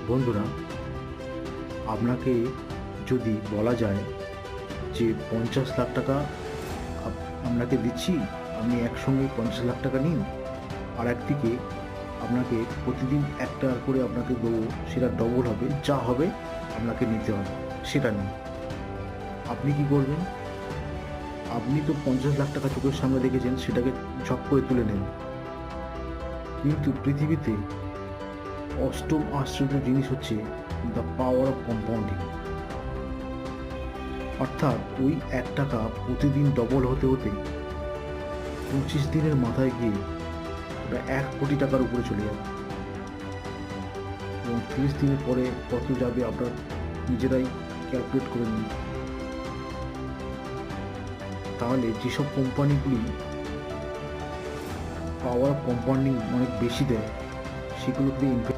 বন্ধুরা, আপনাকে যদি বলা যায় যে 50 লাখ টাকা আপনাকে দিচ্ছি, আপনি একসঙ্গে 50 লাখ টাকা নিন, আর একদিকে আপনাকে প্রতিদিন একটা করে আপনাকে দেবো, সেটা ডবল হবে, যা হবে আপনাকে নিতে হবে, সেটা নিন। আপনি কি করবেন? আপনি তো 50 লাখ টাকা চোখের সামনে দেখেছেন, সেটাকে ঝপ করে তুলে নেন। কিন্তু পৃথিবীতে অষ্টম আশ্চর্য জিনিস হচ্ছে দ্য পাওয়ার অফ কম্পাউন্ডিং। অর্থাৎ ওই 1 টাকা প্রতিদিন ডবল হতে হতে 25 দিনের মাথায় গিয়ে ওটা 1 কোটি টাকার উপরে চলে যাবে, এবং 30 দিনের পরে কত যাবে আপনার নিজেরাই ক্যালকুলেট করে নিন। তাহলে যেসব কোম্পানিগুলি পাওয়ার অফ কম্পাউন্ডিং অনেক বেশি দেয়, সেগুলোতে